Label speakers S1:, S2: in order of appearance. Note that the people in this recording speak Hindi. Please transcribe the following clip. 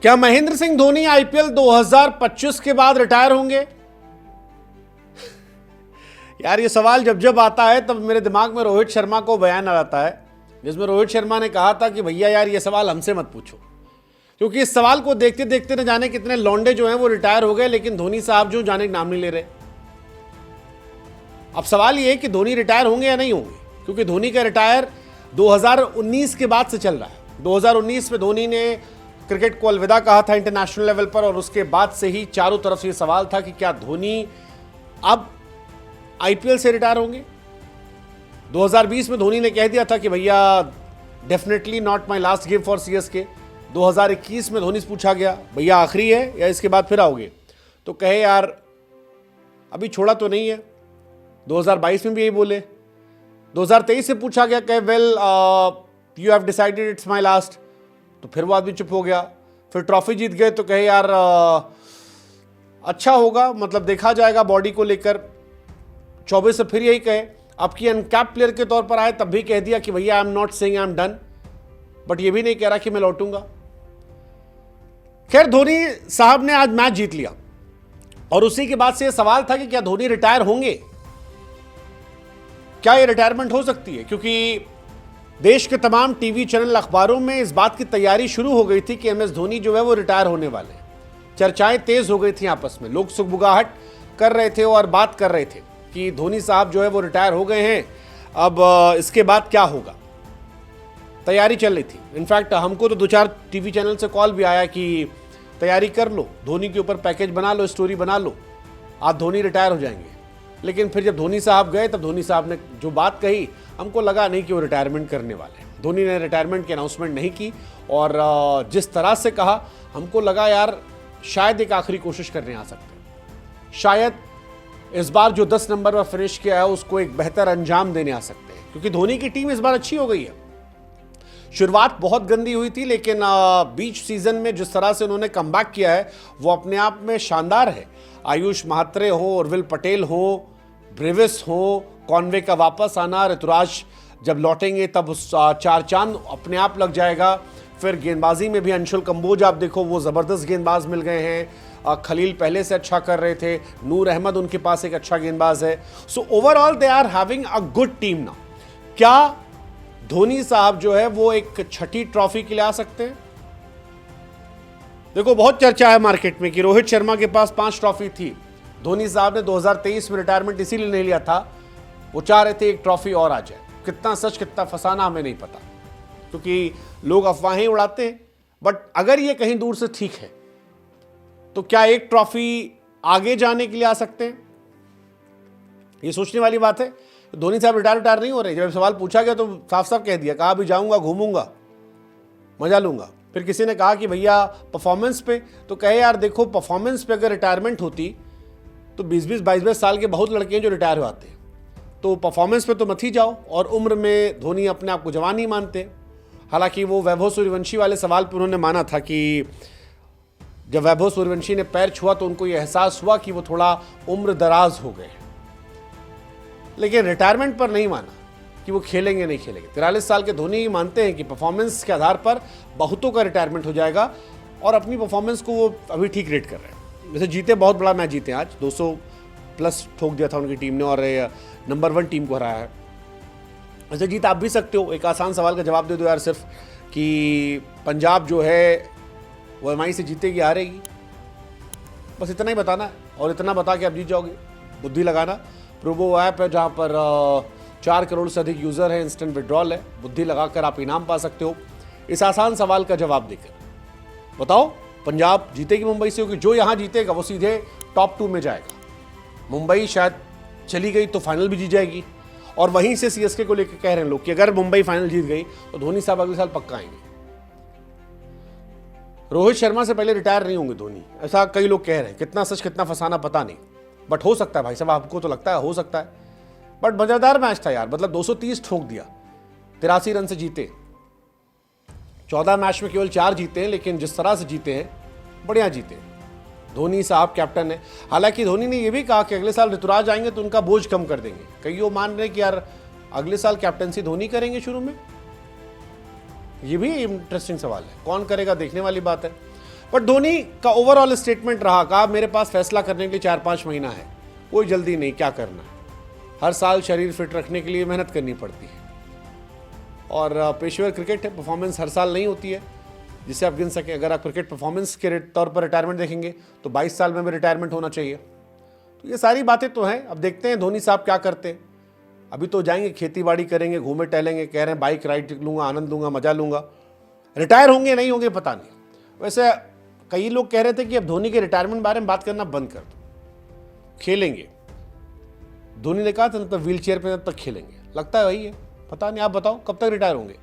S1: क्या महेंद्र सिंह धोनी आईपीएल 2025 के बाद रिटायर होंगे? यार ये सवाल जब जब आता है तब मेरे दिमाग में रोहित शर्मा को बयान आ जाता है, जिसमें रोहित शर्मा ने कहा था कि भैया यार ये सवाल हमसे मत पूछो, क्योंकि इस सवाल को देखते देखते न जाने कितने लौंडे जो हैं वो रिटायर हो गए, लेकिन धोनी साहब जो जाने का नाम नहीं ले रहे। अब सवाल ये है कि धोनी रिटायर होंगे या नहीं होंगे, क्योंकि धोनी का रिटायर 2019 के बाद से चल रहा है। 2019 में धोनी ने क्रिकेट को अलविदा कहा था इंटरनेशनल लेवल पर, और उसके बाद से ही चारों तरफ से ये सवाल था कि क्या धोनी अब आईपीएल से रिटायर होंगे। 2020 में धोनी ने कह दिया था कि भैया definitely not my last game for CSK. 2021 में धोनी से पूछा गया भैया आखिरी है या इसके बाद फिर आओगे, तो कहे यार अभी छोड़ा तो नहीं है। 2022 में भी यही बोले। 2023 से पूछा गया, कहे well you have decided it's my last, तो फिर वो आदमी चुप हो गया। फिर ट्रॉफी जीत गए तो कहे यार अच्छा होगा, मतलब देखा जाएगा बॉडी को लेकर। 24 से फिर यही कहे। अब की अनकैप प्लेयर के तौर पर आए तब भी कह दिया कि भैया I am not saying I am done, but ये भी नहीं कह रहा कि मैं लौटूंगा। खैर धोनी साहब ने आज मैच जीत लिया, और उसी के बाद से यह सवाल था कि क्या धोनी रिटायर होंगे, क्या ये रिटायरमेंट हो सकती है, क्योंकि देश के तमाम टीवी चैनल अखबारों में इस बात की तैयारी शुरू हो गई थी कि एमएस धोनी जो है वो रिटायर होने वाले हैं। चर्चाएं तेज हो गई थी आपस में, लोग सुगबुगाहट कर रहे थे और बात कर रहे थे कि धोनी साहब जो है वो रिटायर हो गए हैं, अब इसके बाद क्या होगा। तैयारी चल रही थी। इनफैक्ट हमको तो 2-4 टीवी चैनल से कॉल भी आया कि तैयारी कर लो, धोनी के ऊपर पैकेज बना लो, स्टोरी बना लो, आप धोनी रिटायर हो जाएंगे। लेकिन फिर जब धोनी साहब गए तब धोनी साहब ने जो बात कही, हमको लगा नहीं कि वो रिटायरमेंट करने वाले हैं। धोनी ने रिटायरमेंट की अनाउंसमेंट नहीं की, और जिस तरह से कहा हमको लगा यार शायद एक आखिरी कोशिश करने आ सकते हैं, शायद इस बार जो 10 नंबर पर फिनिश किया है उसको एक बेहतर अंजाम देने आ सकते हैं, क्योंकि धोनी की टीम इस बार अच्छी हो गई है। शुरुआत बहुत गंदी हुई थी, लेकिन बीच सीजन में जिस तरह से उन्होंने कमबैक किया है वो अपने आप में शानदार है। आयुष महात्रे हो, उर्विल पटेल हो, ब्रेविस हो, कॉनवे का वापस आना, ऋतुराज जब लौटेंगे तब उस 4 चांद अपने आप लग जाएगा। फिर गेंदबाजी में भी अंशुल कंबोज आप देखो, वो ज़बरदस्त गेंदबाज मिल गए हैं। खलील पहले से अच्छा कर रहे थे, नूर अहमद उनके पास एक अच्छा गेंदबाज है। So overall they are having a good team now. क्या धोनी साहब जो है वो एक छठी ट्रॉफी के लिए आ सकते हैं? देखो बहुत चर्चा है मार्केट में कि रोहित शर्मा के पास 5 ट्रॉफी थी, धोनी साहब ने 2023 में रिटायरमेंट इसीलिए नहीं लिया था, वो चाह रहे थे एक ट्रॉफी और आ जाए। कितना सच कितना फसाना हमें नहीं पता, क्योंकि लोग अफवाहें उड़ाते हैं। बट अगर ये कहीं दूर से ठीक है तो क्या एक ट्रॉफी आगे जाने के लिए आ सकते हैं? ये सोचने वाली बात है। धोनी साहब रिटायर नहीं हो रहे। जब सवाल पूछा गया तो साफ साफ कह दिया, कहा अभी जाऊंगा, घूमूंगा, मजा लूंगा। फिर किसी ने कहा कि भैया परफॉर्मेंस पे, तो कहे यार देखो परफॉर्मेंस पे अगर रिटायरमेंट होती तो 20-20, 22-22 साल के बहुत लड़के हैं जो रिटायर हो आते हैं, तो परफॉर्मेंस पे तो मत ही जाओ। और उम्र में धोनी अपने आप को जवान ही मानते। हालांकि वो वैभव सूर्यवंशी वाले सवाल पर उन्होंने माना था कि जब वैभव सूर्यवंशी ने पैर छुआ तो उनको ये एहसास हुआ कि वो थोड़ा उम्र दराज हो गए, लेकिन रिटायरमेंट पर नहीं माना कि वो खेलेंगे नहीं खेलेंगे। 43 साल के धोनी मानते हैं कि परफॉर्मेंस के आधार पर बहुतों का रिटायरमेंट हो जाएगा, और अपनी परफॉर्मेंस को वो अभी ठीक रेट कर रहे हैं। वैसे जीते, बहुत बड़ा मैच जीते आज, 200 प्लस ठोक दिया था उनकी टीम ने, और नंबर 1 टीम को हराया है। वैसे जीत आप भी सकते हो। एक आसान सवाल का जवाब दे दो यार सिर्फ, कि पंजाब जो है वो एमआई से जीतेगी हारेगी, बस इतना ही बताना है, और इतना बता के आप जीत जाओगे। बुद्धि लगाना। प्रोबो ऐप है जहाँ पर 4 करोड़ से अधिक यूज़र है, इंस्टेंट विड्रॉल है, बुद्धि लगाकर आप इनाम पा सकते हो इस आसान सवाल का जवाब देकर। बताओ पंजाब जीतेगी मुंबई से, होगी? जो यहाँ जीतेगा वो सीधे टॉप 2 में जाएगा। मुंबई शायद चली गई तो फाइनल भी जीत जाएगी, और वहीं से सीएसके को लेकर कह रहे हैं लोग कि अगर मुंबई फाइनल जीत गई तो धोनी साहब अगले साल पक्का आएंगे। रोहित शर्मा से पहले रिटायर नहीं होंगे धोनी, ऐसा कई लोग कह रहे हैं। कितना सच कितना फसाना पता नहीं, बट हो सकता है भाई साहब, आपको तो लगता है हो सकता है। बट मजेदार मैच था यार, मतलब 230 ठोक दिया, 83 रन से जीते। 14 मैच में केवल 4 जीते हैं, लेकिन जिस तरह से जीते हैं बढ़िया जीते। धोनी साहब कैप्टन है। हालांकि धोनी ने यह भी कहा कि अगले साल ऋतुराज आएंगे तो उनका बोझ कम कर देंगे। कई लोग मान रहे हैं कि यार अगले साल कैप्टनसी धोनी करेंगे शुरू में। ये भी इंटरेस्टिंग सवाल है, कौन करेगा देखने वाली बात है। बट धोनी का ओवरऑल स्टेटमेंट रहा, कहा मेरे पास फैसला करने के लिए 4-5 महीना है, कोई जल्दी नहीं, क्या करना है। हर साल शरीर फिट रखने के लिए मेहनत करनी पड़ती है और पेशेवर क्रिकेट है, परफॉर्मेंस हर साल नहीं होती है जिसे आप गिन सकें। अगर आप क्रिकेट परफॉर्मेंस के तौर पर रिटायरमेंट देखेंगे तो 22 साल में भी रिटायरमेंट होना चाहिए। तो ये सारी बातें तो हैं, अब देखते हैं धोनी साहब क्या करते हैं। अभी तो जाएंगे, खेती बाड़ी करेंगे, घूमे टहलेंगे, कह रहे हैं बाइक राइड लूँगा, आनंद लूँगा, मजा लूँगा। रिटायर होंगे नहीं होंगे पता नहीं। वैसे कई लोग कह रहे थे कि अब धोनी के रिटायरमेंट बारे में बात करना बंद कर दो, खेलेंगे। धोनी ने कहा था तब व्हील चेयर पर तब तक खेलेंगे, लगता है वही है, पता नहीं। आप बताओ कब तक रिटायर होंगे?